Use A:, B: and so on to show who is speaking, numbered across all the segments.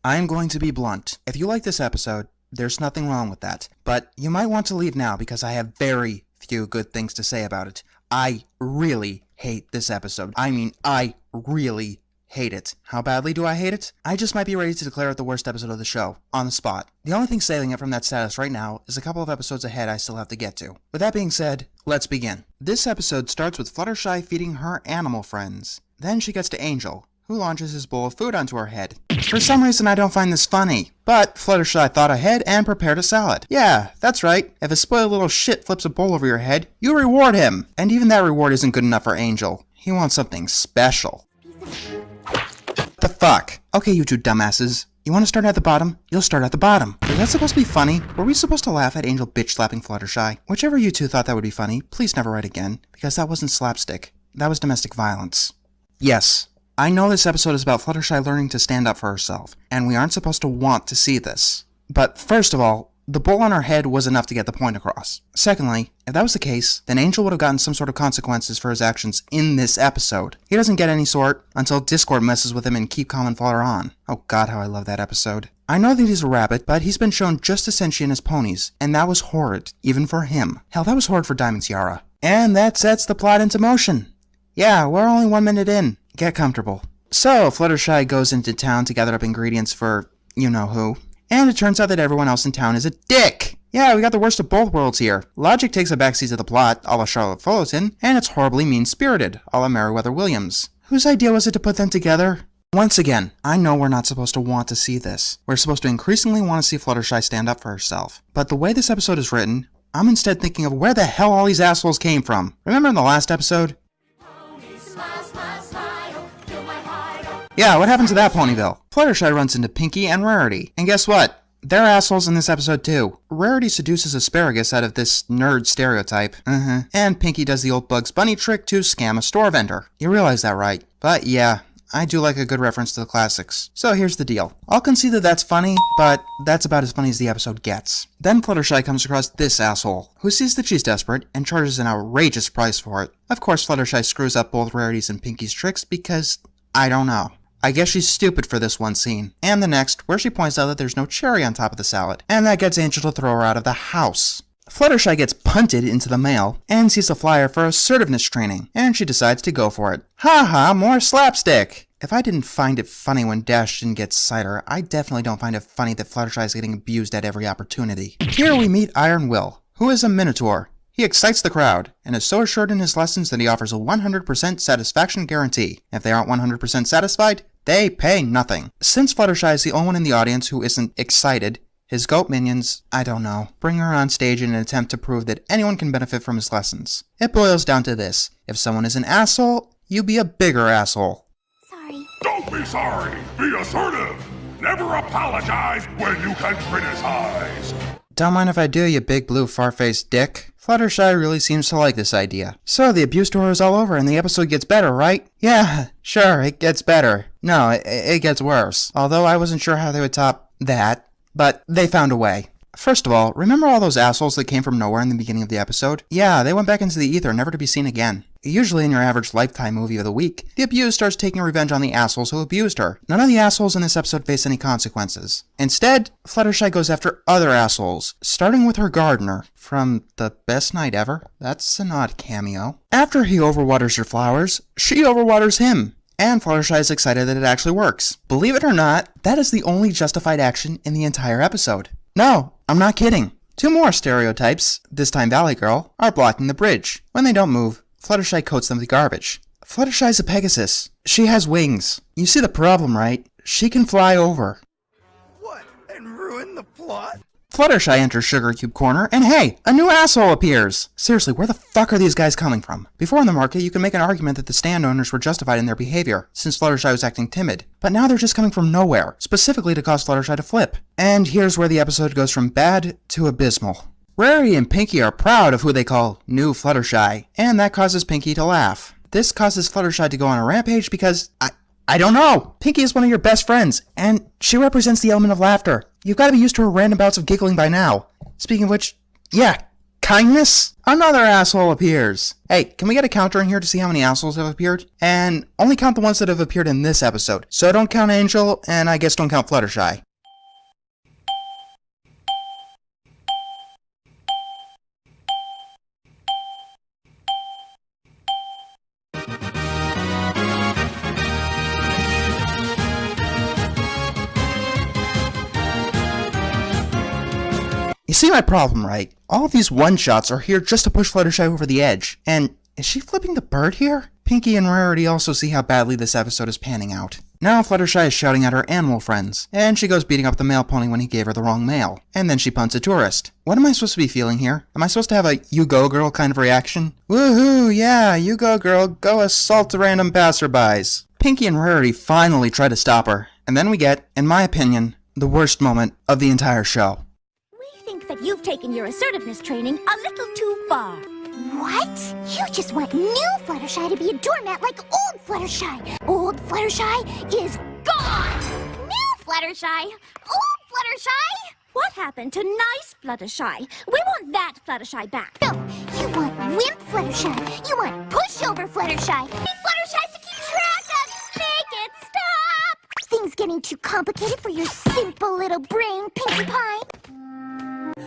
A: I'm going to be blunt. If you like this episode, there's nothing wrong with that. But you might want to leave now because I have very few good things to say about it. I really hate this episode. I mean, I really hate it. How badly do I hate it? I just might be ready to declare it the worst episode of the show, on the spot. The only thing saving it from that status right now is a couple of episodes ahead I still have to get to. With that being said, let's begin. This episode starts with Fluttershy feeding her animal friends. Then she gets to Angel, who launches his bowl of food onto her head. For some reason I don't find this funny, but Fluttershy thought ahead and prepared a salad. Yeah, that's right. If a spoiled little shit flips a bowl over your head, you reward him. And even that reward isn't good enough for Angel. He wants something special. The fuck? Okay, you two dumbasses. You want to start at the bottom? You'll start at the bottom. Is that supposed to be funny? Were we supposed to laugh at Angel bitch-slapping Fluttershy? Whichever you two thought that would be funny, please never write again, because that wasn't slapstick. That was domestic violence. Yes, I know this episode is about Fluttershy learning to stand up for herself, and we aren't supposed to want to see this. But first of all, the bowl on her head was enough to get the point across. Secondly, if that was the case, then Angel would have gotten some sort of consequences for his actions in this episode. He doesn't get any sort until Discord messes with him and Keep Calm and Flutter On. Oh god, how I love that episode. I know that he's a rabbit, but he's been shown just as sentient as ponies, and that was horrid, even for him. Hell, that was horrid for Diamond Tiara. And that sets the plot into motion. Yeah, we're only 1 minute in. Get comfortable. So, Fluttershy goes into town to gather up ingredients for you-know-who. And it turns out that everyone else in town is a dick! Yeah, we got the worst of both worlds here. Logic takes a backseat to the plot, a la Charlotte Fullerton, and it's horribly mean-spirited, a la Meriwether Williams. Whose idea was it to put them together? Once again, I know we're not supposed to want to see this. We're supposed to increasingly want to see Fluttershy stand up for herself. But the way this episode is written, I'm instead thinking of where the hell all these assholes came from. Remember in the last episode? Yeah, what happened to that Ponyville? Fluttershy runs into Pinky and Rarity. And guess what? They're assholes in this episode too. Rarity seduces Asparagus out of this nerd stereotype. And Pinky does the old Bugs Bunny trick to scam a store vendor. You realize that, right? But yeah, I do like a good reference to the classics. So here's the deal. I'll concede that that's funny, but that's about as funny as the episode gets. Then Fluttershy comes across this asshole, who sees that she's desperate and charges an outrageous price for it. Of course, Fluttershy screws up both Rarity's and Pinky's tricks because, I don't know. I guess she's stupid for this one scene, and the next, where she points out that there's no cherry on top of the salad, and that gets Angel to throw her out of the house. Fluttershy gets punted into the mail, and sees a flyer for assertiveness training, and she decides to go for it. Haha, more slapstick! If I didn't find it funny when Dash didn't get cider, I definitely don't find it funny that Fluttershy is getting abused at every opportunity. Here we meet Iron Will, who is a Minotaur. He excites the crowd, and is so assured in his lessons that he offers a 100% satisfaction guarantee. If they aren't 100% satisfied, they pay nothing. Since Fluttershy is the only one in the audience who isn't excited, his goat minions, I don't know, bring her on stage in an attempt to prove that anyone can benefit from his lessons. It boils down to this. If someone is an asshole, you be a bigger asshole.
B: Sorry.
C: Don't be sorry. Be assertive. Never apologize when you can criticize.
A: Don't mind if I do, you big blue far-faced dick. Fluttershy really seems to like this idea. So the abuse to her is all over and the episode gets better, right? Yeah, sure, it gets better. No, it gets worse. Although I wasn't sure how they would top that, but they found a way. First of all, remember all those assholes that came from nowhere in the beginning of the episode? Yeah, they went back into the ether, never to be seen again. Usually in your average Lifetime movie of the week, the abused starts taking revenge on the assholes who abused her. None of the assholes in this episode face any consequences. Instead, Fluttershy goes after other assholes, starting with her gardener from The Best Night Ever. That's an odd cameo. After he overwaters her flowers, she overwaters him. And Fluttershy is excited that it actually works. Believe it or not, that is the only justified action in the entire episode. No, I'm not kidding. Two more stereotypes, this time Valley Girl, are blocking the bridge. When they don't move, Fluttershy coats them with garbage. Fluttershy's a Pegasus. She has wings. You see the problem, right? She can fly over.
D: What? And ruin the plot?
A: Fluttershy enters Sugar Cube Corner, and hey, a new asshole appears! Seriously, where the fuck are these guys coming from? Before in the market, you can make an argument that the stand owners were justified in their behavior, since Fluttershy was acting timid. But now they're just coming from nowhere, specifically to cause Fluttershy to flip. And here's where the episode goes from bad to abysmal. Rarity and Pinky are proud of who they call New Fluttershy, and that causes Pinky to laugh. This causes Fluttershy to go on a rampage because, I don't know! Pinky is one of your best friends, and she represents the element of laughter. You've got to be used to her random bouts of giggling by now. Speaking of which, yeah, Kindness? Another asshole appears. Hey, can we get a counter in here to see how many assholes have appeared? And only count the ones that have appeared in this episode. So don't count Angel, and I guess don't count Fluttershy. You see my problem, right? All of these one-shots are here just to push Fluttershy over the edge. And is she flipping the bird here? Pinky and Rarity also see how badly this episode is panning out. Now Fluttershy is shouting at her animal friends, and she goes beating up the mail pony when he gave her the wrong mail. And then she punts a tourist. What am I supposed to be feeling here? Am I supposed to have a you go girl kind of reaction? Woohoo, yeah, you go girl, go assault the random passerbys. Pinky and Rarity finally try to stop her, and then we get, in my opinion, the worst moment of the entire show.
B: That you've taken your assertiveness training a little too far.
E: What? You just want new Fluttershy to be a doormat like old Fluttershy. Old Fluttershy is gone! New Fluttershy? Old Fluttershy?
B: What happened to nice Fluttershy? We want that Fluttershy back.
E: No, you want wimp Fluttershy. You want pushover Fluttershy. Need Fluttershy to keep track of. Make it stop! Things getting too complicated for your simple little brain, Pinkie Pie.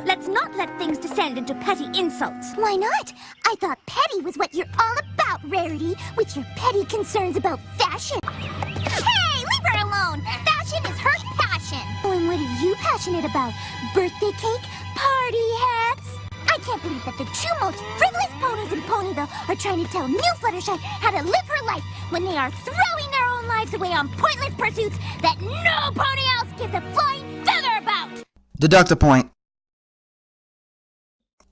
B: Let's not let things descend into petty insults.
E: Why not? I thought petty was what you're all about, Rarity, with your petty concerns about fashion. Hey, leave her alone! Fashion is her passion! Oh, and what are you passionate about? Birthday cake? Party hats? I can't believe that the two most frivolous ponies in Ponyville are trying to tell new Fluttershy how to live her life when they are throwing their own lives away on pointless pursuits that no pony else gives a flying feather about!
A: Deduct a point.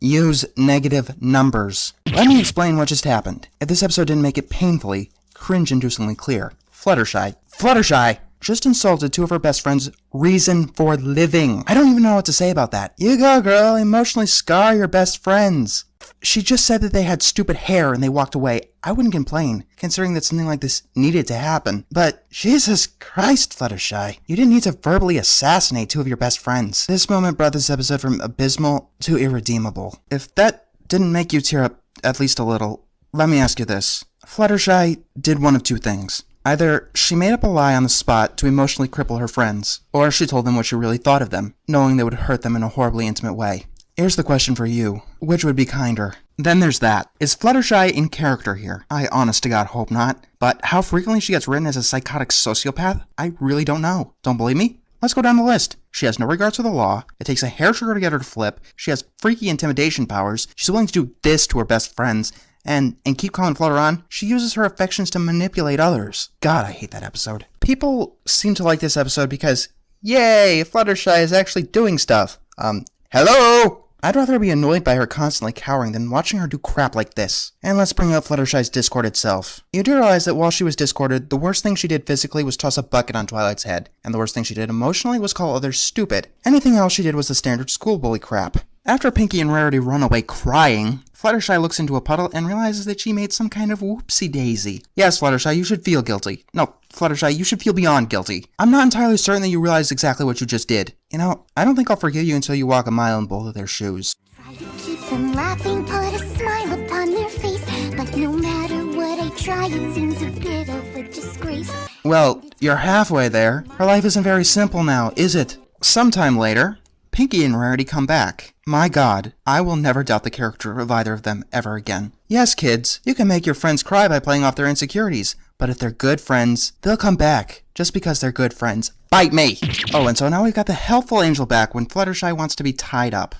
A: Use negative numbers. Let me explain what just happened. If this episode didn't make it painfully, cringe-inducingly clear, Fluttershy just insulted two of her best friends' reason for living. I don't even know what to say about that. You go, girl, emotionally scar your best friends. She just said that they had stupid hair and they walked away. I wouldn't complain, considering that something like this needed to happen. But, Jesus Christ, Fluttershy, you didn't need to verbally assassinate two of your best friends. This moment brought this episode from abysmal to irredeemable. If that didn't make you tear up at least a little, let me ask you this. Fluttershy did one of two things. Either she made up a lie on the spot to emotionally cripple her friends, or she told them what she really thought of them, knowing they would hurt them in a horribly intimate way. Here's the question for you. Which would be kinder? Then there's that. Is Fluttershy in character here? I honest to God hope not. But how frequently she gets written as a psychotic sociopath? I really don't know. Don't believe me? Let's go down the list. She has no regards for the law. It takes a hair trigger to get her to flip. She has freaky intimidation powers. She's willing to do this to her best friends. And keep calling Flutter on. She uses her affections to manipulate others. God, I hate that episode. People seem to like this episode because, yay, Fluttershy is actually doing stuff. Hello? I'd rather be annoyed by her constantly cowering than watching her do crap like this. And let's bring up Fluttershy's Discord itself. You do realize that while she was Discorded, the worst thing she did physically was toss a bucket on Twilight's head, and the worst thing she did emotionally was call others stupid. Anything else she did was the standard school bully crap. After Pinky and Rarity run away crying, Fluttershy looks into a puddle and realizes that she made some kind of whoopsie-daisy. Yes, Fluttershy, you should feel guilty. No, Fluttershy, you should feel beyond guilty. I'm not entirely certain that you realize exactly what you just did. You know, I don't think I'll forgive you until you walk a mile in both of their shoes.
E: Try to keep them laughing, put a smile upon their face, but no matter what I try, it seems a bit of a disgrace.
A: Well, you're halfway there. Her life isn't very simple now, is it? Sometime later, Pinky and Rarity come back. My God, I will never doubt the character of either of them ever again. Yes, kids, you can make your friends cry by playing off their insecurities, but if they're good friends, they'll come back, just because they're good friends. Bite me! Oh, and so now we've got the helpful Angel back when Fluttershy wants to be tied up.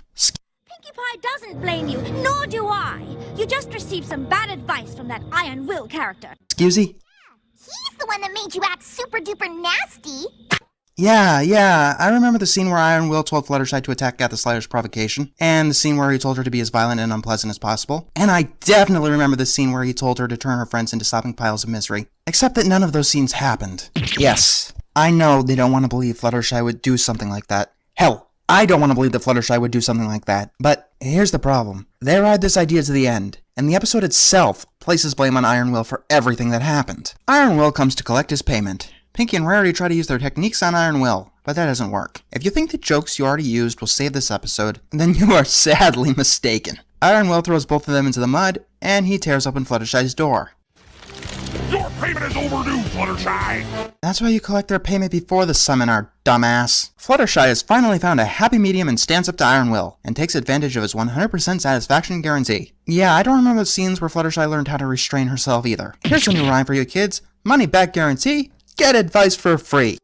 B: Pinkie Pie doesn't blame you, nor do I. You just received some bad advice from that Iron Will character.
A: Excusey?
E: He's the one that made you act super duper nasty.
A: Yeah, I remember the scene where Iron Will told Fluttershy to attack at the slightest provocation, and the scene where he told her to be as violent and unpleasant as possible, and I definitely remember the scene where he told her to turn her friends into sopping piles of misery. Except that none of those scenes happened. Yes, I know they don't want to believe Fluttershy would do something like that. Hell, I don't want to believe that Fluttershy would do something like that. But here's the problem. They ride this idea to the end, and the episode itself places blame on Iron Will for everything that happened. Iron Will comes to collect his payment. Pinky and Rarity try to use their techniques on Iron Will, but that doesn't work. If you think the jokes you already used will save this episode, then you are sadly mistaken. Iron Will throws both of them into the mud, and he tears open Fluttershy's door.
C: Your payment is overdue, Fluttershy!
A: That's why you collect their payment before the seminar, dumbass. Fluttershy has finally found a happy medium and stands up to Iron Will, and takes advantage of his 100% satisfaction guarantee. Yeah, I don't remember the scenes where Fluttershy learned how to restrain herself either. Here's a new rhyme for you kids. Money back guarantee, get advice for free.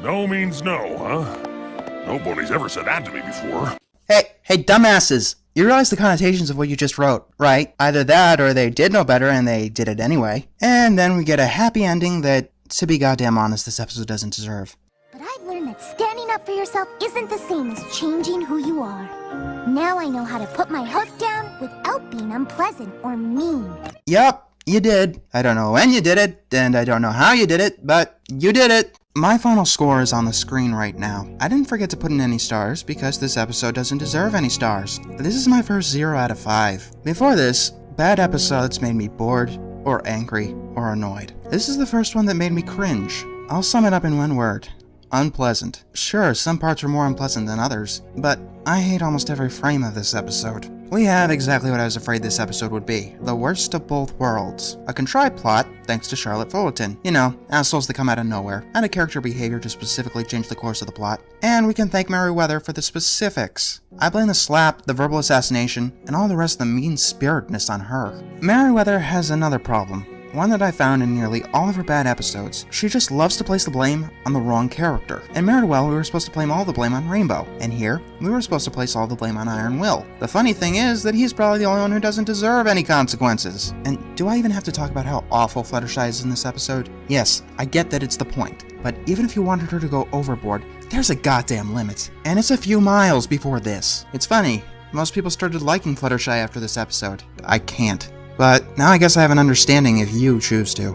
C: No means no, huh? Nobody's ever said that to me before.
A: Hey, dumbasses! You realize the connotations of what you just wrote, right? Either that, or they did know better and they did it anyway. And then we get a happy ending that, to be goddamn honest, this episode doesn't deserve.
E: But I've learned that standing up for yourself isn't the same as changing who you are. Now I know how to put my hoof down without being unpleasant or mean.
A: Yup, you did. I don't know when you did it, and I don't know how you did it, but you did it. My final score is on the screen right now. I didn't forget to put in any stars because this episode doesn't deserve any stars. This is my first 0 out of 5. Before this, bad episodes made me bored, or angry, or annoyed. This is the first one that made me cringe. I'll sum it up in one word. Unpleasant. Sure, some parts were more unpleasant than others, but I hate almost every frame of this episode. We have exactly what I was afraid this episode would be. The worst of both worlds. A contrived plot, thanks to Charlotte Fullerton. You know, assholes that come out of nowhere, and a character behavior to specifically change the course of the plot. And we can thank Merryweather for the specifics. I blame the slap, the verbal assassination, and all the rest of the mean-spiritedness on her. Merryweather has another problem. One that I found in nearly all of her bad episodes. She just loves to place the blame on the wrong character. In Meridwell, we were supposed to blame all the blame on Rainbow, and here, we were supposed to place all the blame on Iron Will. The funny thing is that he's probably the only one who doesn't deserve any consequences. And do I even have to talk about how awful Fluttershy is in this episode? Yes, I get that it's the point, but even if you wanted her to go overboard, there's a goddamn limit. And it's a few miles before this. It's funny, most people started liking Fluttershy after this episode. I can't. But now I guess I have an understanding if you choose to.